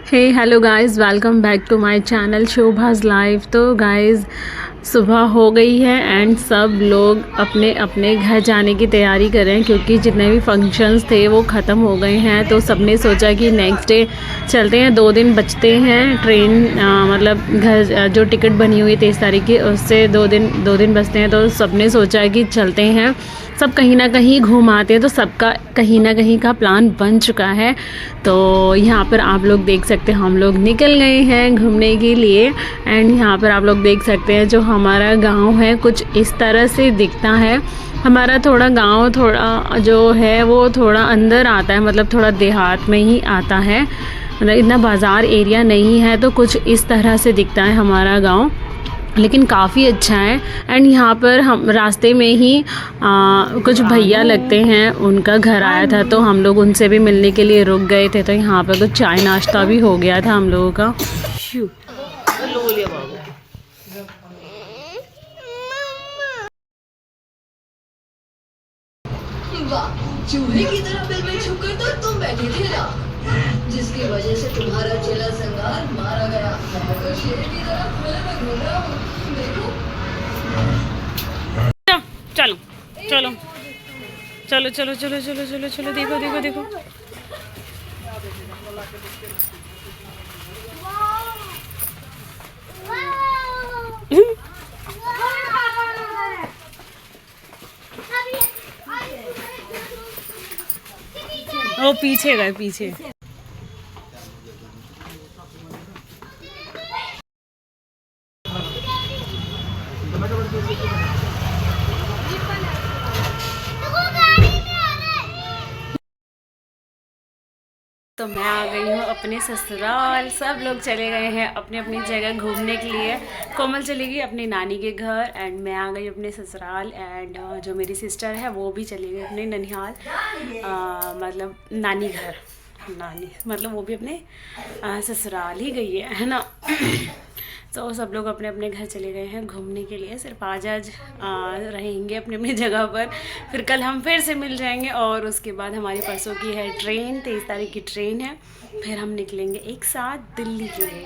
Hey hello guys, welcome back to my channel Shobha's live. तो guys सुबह हो गई है एंड सब लोग अपने अपने घर जाने की तैयारी कर रहे हैं क्योंकि जितने भी फंक्शंस थे वो ख़त्म हो गए हैं। तो सबने सोचा कि नेक्स्ट डे चलते हैं, 2 दिन बचते हैं ट्रेन मतलब घर जो टिकट बनी हुई 23 तारीख की उससे 2 दिन बचते हैं। तो सबने सोचा कि चलते हैं, सब कहीं ना कहीं घूम आते हैं। तो सबका कहीं ना कहीं का प्लान बन चुका है। तो यहाँ पर आप लोग देख सकते हैं हम लोग निकल गए हैं घूमने के लिए। एंड यहाँ पर आप लोग देख सकते हैं जो हमारा गांव है कुछ इस तरह से दिखता है। हमारा थोड़ा गांव थोड़ा जो है वो थोड़ा अंदर आता है, मतलब थोड़ा देहात में ही आता है, मतलब इतना बाज़ार एरिया नहीं है। तो कुछ इस तरह से दिखता है हमारा गांव, लेकिन काफ़ी अच्छा है। एंड यहाँ पर हम रास्ते में ही कुछ भैया लगते हैं, उनका घर आया था तो हम लोग उनसे भी मिलने के लिए रुक गए थे। तो यहाँ पर कुछ चाय नाश्ता भी हो गया था हम लोगों का। चूहे की तरह बिल में छुप कर तो तुम बैठे थे ना, जिसकी वजह से तुम्हारा चेला संगार मारा गया। मैं तो शेर की तरह खुले में घूम रहा हूँ, देखो। चलो चलो चलो चलो चलो चलो चलो चलो, देखो देखो देखो। वो पीछे गए पीछे। तो मैं आ गई हूँ अपने ससुराल। सब लोग चले गए हैं अपनी अपनी जगह घूमने के लिए। कोमल चली गई अपनी नानी के घर एंड मैं आ गई अपने ससुराल। एंड जो मेरी सिस्टर है वो भी चली गई अपने ननिहाल, मतलब नानी घर। नानी मतलब वो भी अपने ससुराल ही गई है ना। तो सब लोग अपने अपने घर चले गए हैं घूमने के लिए। सिर्फ आज रहेंगे अपनी अपनी जगह पर, फिर कल हम फिर से मिल जाएंगे। और उसके बाद हमारी परसों की है ट्रेन, 23 तारीख की ट्रेन है। फिर हम निकलेंगे एक साथ दिल्ली के लिए,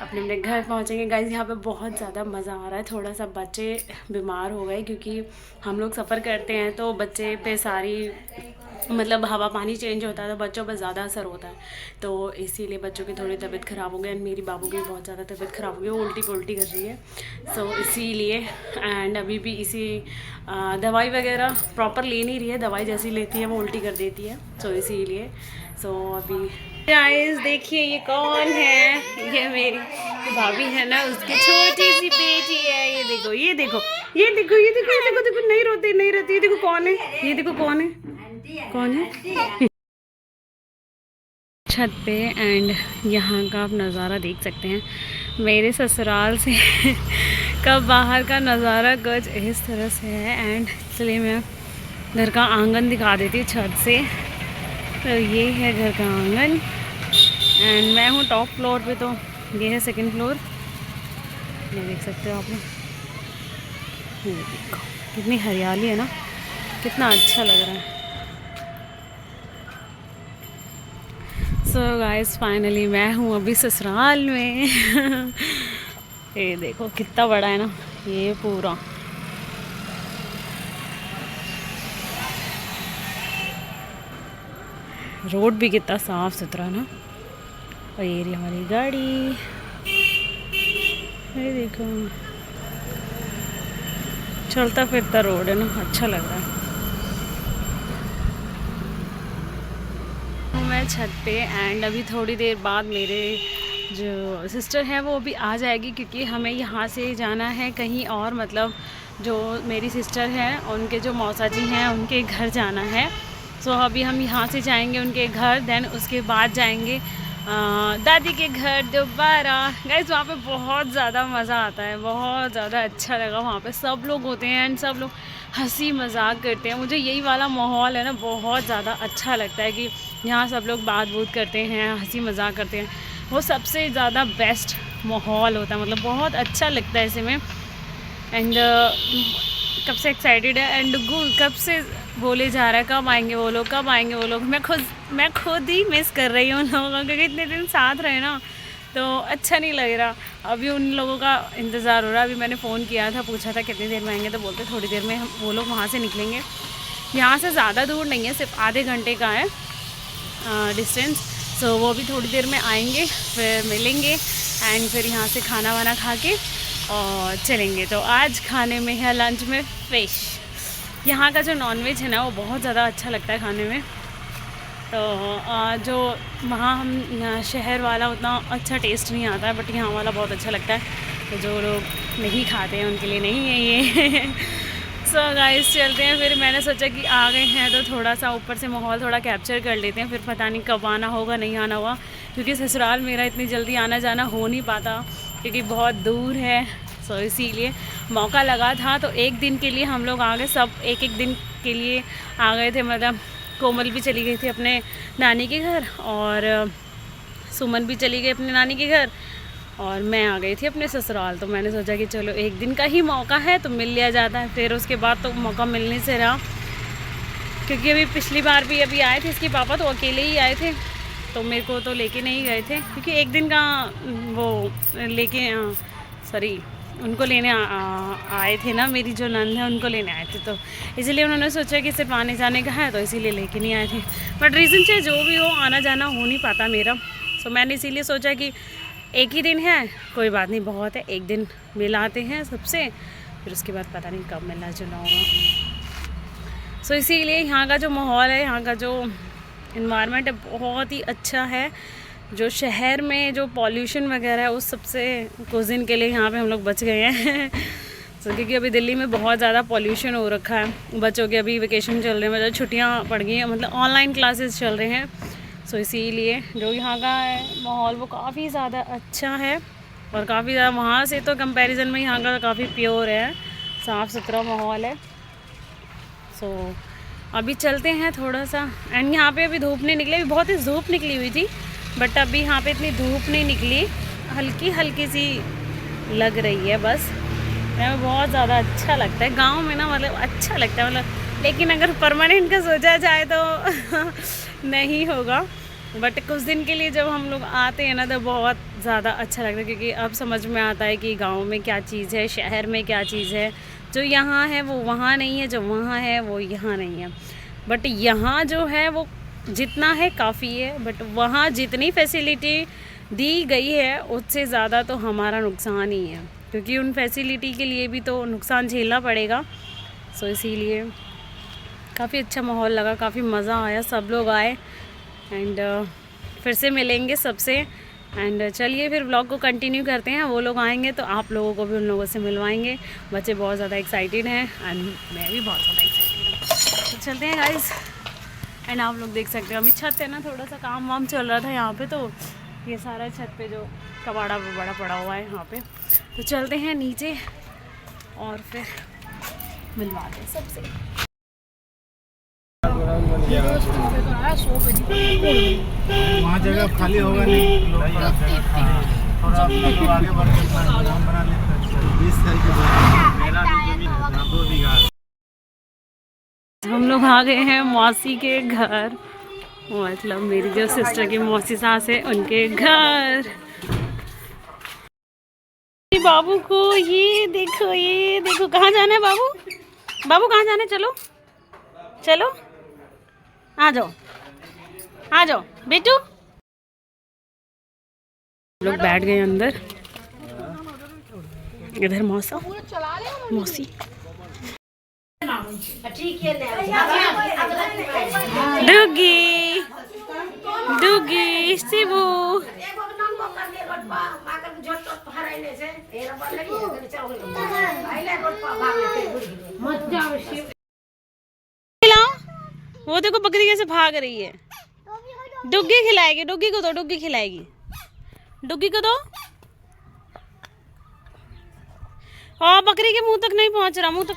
अपने अपने घर पहुंचेंगे। गाइस यहाँ पे बहुत ज़्यादा मज़ा आ रहा है। थोड़ा सा बच्चे बीमार हो गए क्योंकि हम लोग सफ़र करते हैं तो बच्चे पे सारी मतलब हवा पानी चेंज होता है तो बच्चों पर ज़्यादा असर होता है। तो इसीलिए बच्चों की थोड़ी तबीयत ख़राब हो गई एंड मेरी बाबू की बहुत ज़्यादा तबीयत ख़राब हो गई, वो उल्टी पुल्टी कर रही है। सो इसीलिए एंड अभी भी इसी दवाई वगैरह प्रॉपर ले नहीं रही है, दवाई जैसी लेती है वो उल्टी कर देती है। सो इसीलिए अभी गाइस देखिए ये कौन है, ये मेरी भाभी है ना, उसकी छोटी सी बेटी है। ये देखो ये देखो ये देखो ये देखो ये देखो देखो, नहीं रोती नहीं रोती। ये देखो कौन है, ये देखो कौन है कौन है छत पे। एंड यहाँ का आप नज़ारा देख सकते हैं मेरे ससुराल से का बाहर का नज़ारा कुछ इस तरह से है। एंड चलिए मैं घर का आंगन दिखा देती हूँ छत से। तो ये है घर का आंगन एंड मैं हूँ टॉप फ्लोर पे, तो ये है सेकंड फ्लोर। ये देख सकते हो आप लोग, ये देखो कितनी हरियाली है ना, कितना अच्छा लग रहा है। सो गाइस फाइनली मैं हूँ अभी ससुराल में। ये देखो कितना बड़ा है ना ये पूरा। रोड भी कितना साफ सुथरा ना। और ये रही हमारी गाड़ी, ये देखो चलता फिरता रोड है ना, अच्छा लग रहा है। मैं छत पे एंड अभी थोड़ी देर बाद मेरे जो सिस्टर है वो भी आ जाएगी क्योंकि हमें यहाँ से जाना है कहीं और, मतलब जो मेरी सिस्टर है उनके जो मौसा जी हैं उनके घर जाना है। सो अभी हम यहाँ से जाएंगे उनके घर, देन उसके बाद जाएंगे दादी के घर दोबारा। गाइस वहाँ पे बहुत ज़्यादा मज़ा आता है, बहुत ज़्यादा अच्छा लगा। वहाँ पे सब लोग होते हैं एंड सब लोग हंसी मजाक करते हैं। मुझे यही वाला माहौल है ना बहुत ज़्यादा अच्छा लगता है कि यहाँ सब लोग बात बूत करते हैं, हंसी मजाक करते हैं। वो सबसे ज़्यादा बेस्ट माहौल होता है, मतलब बहुत अच्छा लगता है ऐसे में। एंड कब से एक्साइटेड है एंड कब से बोले जा रहा है कब आएंगे वो लोग, कब आएंगे वो लोग। मैं खुद मैं खुद ही मिस कर रही हूँ उन लोगों को, क्योंकि इतने दिन साथ रहे ना तो अच्छा नहीं लग रहा। अभी उन लोगों का इंतज़ार हो रहा है। अभी मैंने फ़ोन किया था, पूछा था कितनी देर में आएंगे, तो बोलते थोड़ी देर में हम वो लोग वहाँ से निकलेंगे। यहाँ से ज़्यादा दूर नहीं है, सिर्फ आधे घंटे का है डिस्टेंस। सो वो भी थोड़ी देर में आएंगे, फिर मिलेंगे एंड फिर यहाँ से खाना वाना खा के और चलेंगे। तो आज खाने में है लंच में फ़िश। यहाँ का जो नॉनवेज है ना वो बहुत ज़्यादा अच्छा लगता है खाने में। तो जो वहाँ हम शहर वाला उतना अच्छा टेस्ट नहीं आता है, बट यहाँ वाला बहुत अच्छा लगता है। तो जो लोग नहीं खाते हैं उनके लिए नहीं है ये। सो गाइस चलते हैं फिर। मैंने सोचा कि आ गए हैं तो थोड़ा सा ऊपर से माहौल थोड़ा कैप्चर कर लेते हैं, फिर पता नहीं कब आना होगा नहीं आना होगा, क्योंकि ससुराल मेरा इतनी जल्दी आना जाना हो नहीं पाता क्योंकि बहुत दूर है। सो इसीलिए मौका लगा था तो एक दिन के लिए हम लोग आ गए, सब एक एक दिन के लिए आ गए थे। मतलब कोमल भी चली गई थी अपने नानी के घर और सुमन भी चली गई अपने नानी के घर और मैं आ गई थी अपने ससुराल। तो मैंने सोचा कि चलो एक दिन का ही मौका है तो मिल लिया जाता है। फिर उसके बाद तो मौका मिलने से रहा, क्योंकि अभी पिछली बार भी अभी आए थे इसके पापा, तो अकेले ही आए थे, तो मेरे को तो लेके नहीं गए थे क्योंकि एक दिन का वो लेके सॉरी उनको लेने आए थे ना, मेरी जो नंद है उनको लेने आए थे। तो इसलिए उन्होंने सोचा कि सिर्फ आने जाने का है तो इसीलिए लेके नहीं आए थे। बट रीज़न चाहे जो भी हो आना जाना हो नहीं पाता मेरा। सो मैंने इसीलिए सोचा कि एक ही दिन है, कोई बात नहीं, बहुत है, एक दिन मिलाते हैं सबसे, फिर उसके बाद पता नहीं कब मिलना जुलना होगा। सो इसीलिए यहाँ का जो माहौल है, यहाँ का जो इन्वायरमेंट है बहुत ही अच्छा है। जो शहर में जो पॉल्यूशन वगैरह है उस सबसे कुछ दिन के लिए यहाँ पे हम लोग बच गए हैं। तो क्योंकि अभी दिल्ली में बहुत ज़्यादा पॉल्यूशन हो रखा है। बच्चों के अभी वेकेशन चल रहे हैं, मतलब छुट्टियाँ पड़ गई हैं, मतलब ऑनलाइन क्लासेस चल रहे हैं। सो इसीलिए जो यहाँ का है माहौल वो काफ़ी ज़्यादा अच्छा है और काफ़ी ज़्यादा वहाँ से तो कंपैरिजन में यहाँ का काफ़ी प्योर है, साफ़ सुथरा माहौल है। सो अभी चलते हैं थोड़ा सा। एंड यहाँ पे अभी धूप नहीं निकली, अभी बहुत ही धूप निकली हुई थी, बट अभी यहाँ पे इतनी धूप नहीं निकली, हल्की हल्की सी लग रही है बस। हमें बहुत ज़्यादा अच्छा लगता है गांव में ना, मतलब अच्छा लगता है मतलब। लेकिन अगर परमानेंट का सोचा जाए तो नहीं होगा, बट कुछ दिन के लिए जब हम लोग आते हैं ना तो बहुत ज़्यादा अच्छा लगता है, क्योंकि अब समझ में आता है कि गांव में क्या चीज़ है, शहर में क्या चीज़ है। जो यहाँ है वो वहाँ नहीं है, जो वहाँ है वो यहाँ नहीं है। बट यहाँ जो है वो जितना है काफ़ी है, बट वहाँ जितनी फैसिलिटी दी गई है उससे ज़्यादा तो हमारा नुकसान ही है, क्योंकि उन फैसिलिटी के लिए भी तो नुकसान झेलना पड़ेगा। सो इसीलिए काफ़ी अच्छा माहौल लगा, काफ़ी मज़ा आया, सब लोग आए। एंड फिर से मिलेंगे सबसे। एंड चलिए फिर व्लॉग को कंटिन्यू करते हैं। वो लोग आएंगे तो आप लोगों को भी उन लोगों से मिलवाएंगे। बच्चे बहुत ज़्यादा एक्साइटेड हैं एंड मैं भी बहुत ज़्यादा एक्साइटेड हूँ। तो चलते हैं गाइस। एंड आप लोग देख सकते हो अभी छत है ना, थोड़ा सा काम वाम चल रहा था यहाँ पे, तो ये सारा छत पे जो कबाड़ा वबाड़ा पड़ा हुआ है यहाँ पे। तो चलते हैं नीचे और फिर मिलवाते हैं सबसे। वहाँ जगह खाली होगा नहीं, थोड़ा आगे बढ़ के बना लेते हैं। 20 साल के बाद मेरा जो जमीन है 2 बीघा। हम लोग आ गए हैं मौसी के घर, मतलब मेरी जो सिस्टर की मौसी सास है उनके घर। बाबू को ये देखो कहाँ जाना है बाबू, बाबू कहाँ जाना है, चलो चलो आ जाओ बेटू। लोग बैठ गए अंदर, इधर मौसी डुगी शिबू। वो देखो बकरी कैसे भाग रही है। डुग्गी खिलाएगी, डुग्गी को दो, डुग्गी खिलाएगी, डुग्गी को दो। और बकरी के मुंह तक नहीं पहुंच रहा, मुंह तक।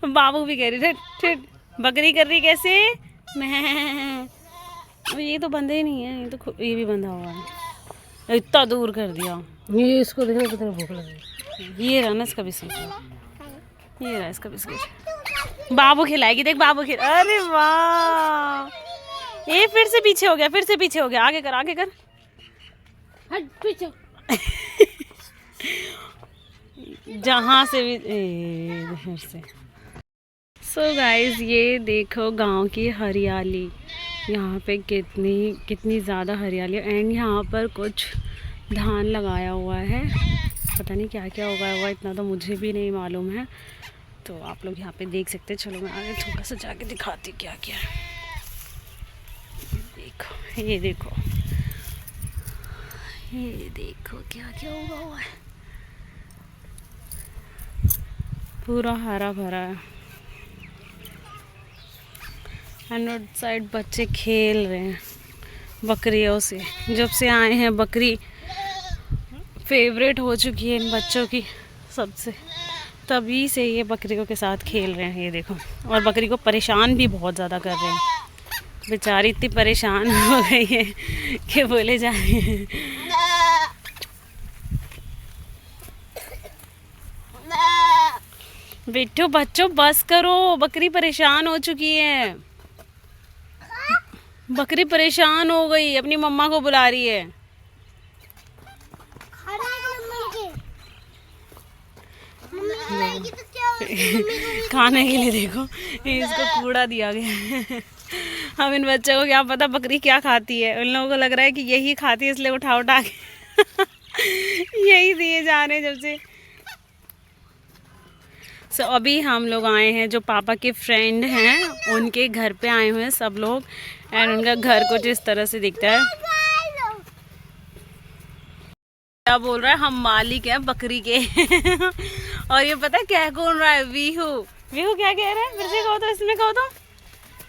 बाबू भी कह रही ठट बकरी कर रही कैसे मैं। ये तो बंधे ही नहीं है, ये तो ये भी बंधा हुआ है, इतना दूर कर दिया। ये इसको देखने कितनी भूख लगी। ये रहा ना इसका भी सोचा। ये रहा इसका बिस्किट। बाबू खिलाएगी, देख बाबू खिला। अरे वाह, ये फिर से पीछे हो गया, फिर से पीछे हो गया। आगे कर, आगे कर, हट पीछे। जहाँ से भी इधर से। सो गाइस, ये देखो गांव की हरियाली। यहाँ पे कितनी ज़्यादा हरियाली है। एंड यहाँ पर कुछ धान लगाया हुआ है, पता नहीं क्या क्या उगाया हुआ, इतना तो मुझे भी नहीं मालूम है। तो आप लोग यहाँ पे देख सकते हैं। चलो मैं आगे थोड़ा सा जाके दिखाती क्या क्या है। देखो, ये देखो, ये देखो क्या क्या उगा हुआ है। पूरा हरा भरा है। एंड उस साइड बच्चे खेल रहे हैं बकरियों से। जब से आए हैं बकरी फेवरेट हो चुकी है इन बच्चों की सबसे, तभी से ये बकरियों के साथ खेल रहे हैं। ये देखो, और बकरी को परेशान भी बहुत ज़्यादा कर रहे हैं। बेचारी इतनी परेशान हो गई है कि बोले जा रहे हैं। बेटो बच्चों बस करो, बकरी परेशान हो चुकी है। बकरी परेशान हो गई, अपनी मम्मा को बुला रही है। खाने के लिए देखो, इसको कूड़ा दिया गया है। अब इन बच्चों को क्या पता बकरी क्या खाती है। उन लोगों को लग रहा है कि यही खाती है, इसलिए उठा उठा के यही दिए जा रहे हैं जब से। सो अभी हम लोग आए हैं, जो पापा के फ्रेंड हैं उनके घर पे आए हुए हैं सब लोग। एंड उनका घर कुछ इस तरह से दिखता है। क्या बोल रहा है, हम मालिक हैं बकरी के। और ये पता है क्या कौन रहा है, वीहू। वीहू क्या कह रहा है, फिर से कहो तो, इसमें कहो तो,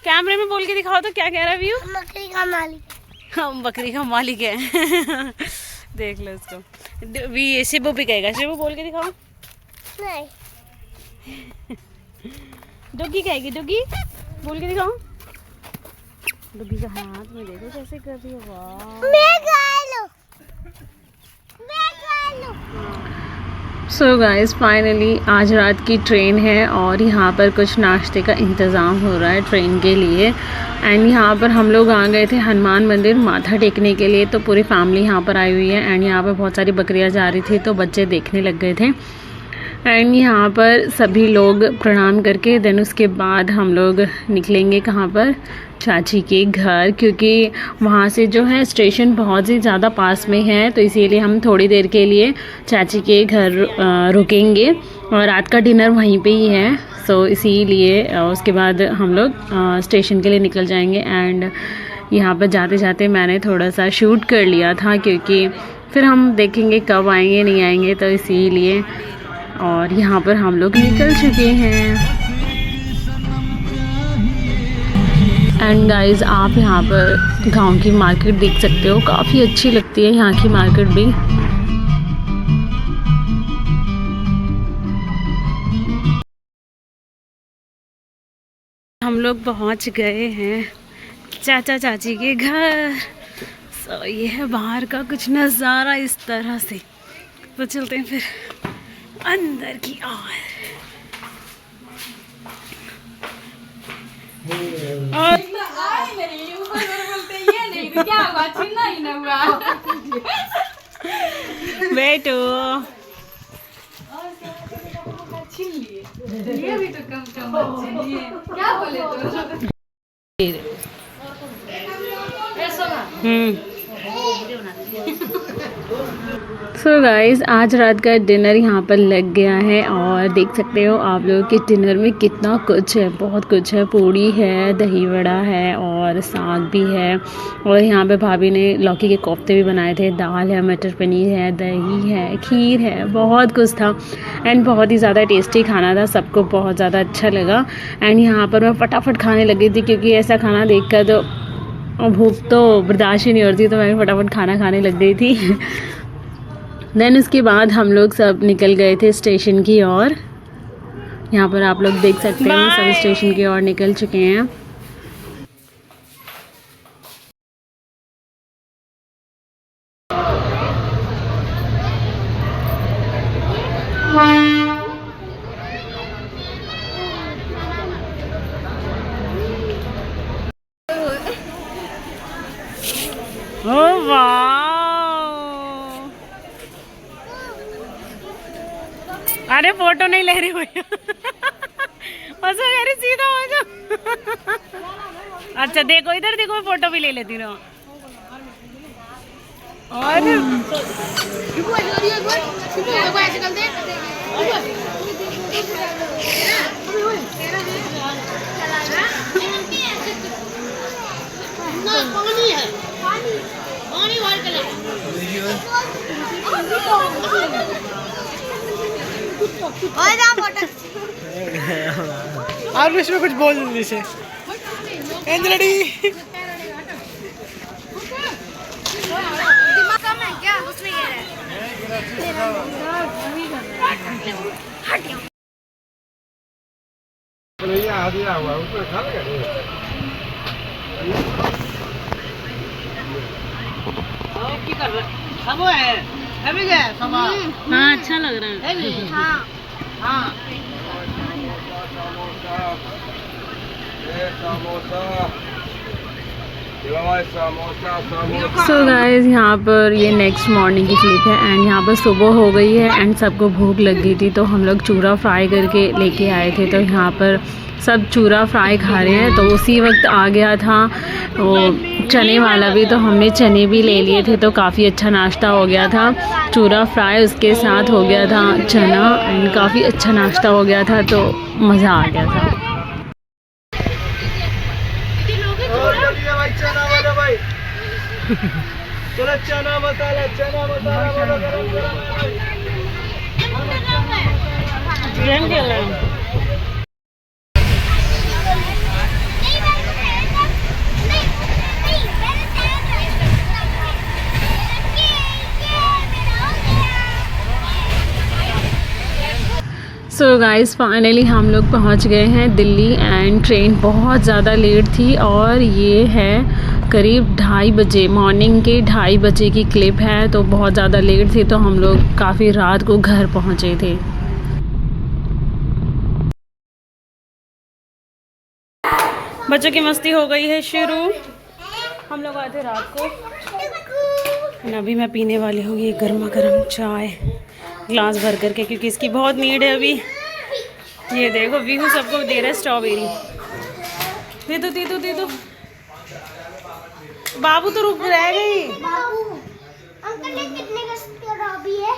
कैमरे में बोल के दिखाओ तो, क्या कह रहा है वीहू। बकरी का मालिक, हम बकरी का मालिक है। देख लो इसको। वी शिबू भी कहेगा, शिबू बोल के दिखाओ। नहीं, डुगी कहेगी, डुगी बोल के दिखाओ। डुगी का हाथ में देखो कैसे कर रही है। वाह, मैं खा लूं, मैं खा लूं। सो गाइस, फाइनली आज रात की ट्रेन है और यहाँ पर कुछ नाश्ते का इंतज़ाम हो रहा है ट्रेन के लिए। एंड यहाँ पर हम लोग आ गए थे हनुमान मंदिर माथा टेकने के लिए। तो पूरी फैमिली यहाँ पर आई हुई है। एंड यहाँ पर बहुत सारी बकरियाँ जा रही थी, तो बच्चे देखने लग गए थे। एंड यहाँ पर सभी लोग प्रणाम करके देन उसके बाद हम लोग निकलेंगे कहाँ पर, चाची के घर, क्योंकि वहाँ से जो है स्टेशन बहुत ही ज़्यादा पास में है। तो इसीलिए हम थोड़ी देर के लिए चाची के घर रुकेंगे और रात का डिनर वहीं पे ही है। सो इसीलिए उसके बाद हम लोग स्टेशन के लिए निकल जाएंगे। एंड यहाँ पर जाते जाते मैंने थोड़ा सा शूट कर लिया था, क्योंकि फिर हम देखेंगे कब आएंगे नहीं आएंगे, तो इसीलिए। और यहाँ पर हम लोग निकल चुके हैं। एंड गाइस, आप यहाँ पर गांव की मार्केट देख सकते हो, काफ़ी अच्छी लगती है यहाँ की मार्केट भी। हम लोग पहुँच गए हैं चाचा चाची के घर। सो ये है बाहर का कुछ नज़ारा इस तरह से। तो चलते हैं फिर अंदर की ओर। और बेटो ये भी तो कम बच्चे लिए, क्या बोले तो। सो गाइस, आज रात का डिनर यहाँ पर लग गया है और देख सकते हो आप लोग कि डिनर में कितना कुछ है, बहुत कुछ है। पूड़ी है, दही वड़ा है और साग भी है। और यहाँ पे भाभी ने लौकी के कोफ्ते भी बनाए थे, दाल है, मटर पनीर है, दही है, खीर है, बहुत कुछ था। एंड बहुत ही ज़्यादा टेस्टी खाना था, सबको बहुत ज़्यादा अच्छा लगा। एंड यहाँ पर मैं फटाफट खाने लगी थी, क्योंकि ऐसा खाना देख कर तो भूख तो बर्दाश्त ही नहीं होती, तो मैं फटाफट खाना खाने लग गई थी। देन उसके बाद हम लोग सब निकल गए थे स्टेशन की ओर। यहाँ पर आप लोग देख सकते हैं सब स्टेशन की ओर निकल चुके हैं। ओ वाह, अरे फोटो नहीं ले रही भैया। अरे सीधा हो जाओ। अच्छा देखो इधर देखो, मैं फोटो भी ले लेती हूँ। और और इसमें कुछ बोल दीजिए से रेडी। हाँ अच्छा लग रहा है। हाँ सो गाइस यहाँ पर ये नेक्स्ट मॉर्निंग की क्लिप है एंड यहाँ पर सुबह हो गई है एंड सबको भूख लग गई थी, तो हम लोग चूरा फ्राई करके लेके आए थे। तो यहाँ पर सब चूरा फ्राई खा रहे हैं। तो उसी वक्त आ गया था वो चने वाला भी, तो हमने चने भी ले लिए थे। तो काफ़ी अच्छा नाश्ता हो गया था, चूरा फ्राई उसके साथ हो गया था चना एंड काफ़ी अच्छा नाश्ता हो गया था। तो मज़ा आ गया था। चलो चना मसाला बोलो गरम गरम। सो गाइस फाइनली हम लोग पहुंच गए हैं दिल्ली एंड ट्रेन बहुत ज़्यादा लेट थी और ये है करीब 2:30 बजे, मॉर्निंग के 2:30 बजे की क्लिप है। तो बहुत ज़्यादा लेट थी, तो हम लोग काफ़ी रात को घर पहुंचे थे। बच्चों की मस्ती हो गई है शुरू। हम लोग आए थे रात को और अभी मैं पीने वाली हूँ ये गर्मा गर्म चाय ग्लास भर करके, क्योंकि इसकी बहुत नीड है अभी। ये देखो वीहू सबको दे रहा है स्ट्रॉबेरी। दे दो। बाबू तो रुक रह गई। बाबू अंकल ने कितने का स्ट्रॉबेरी है?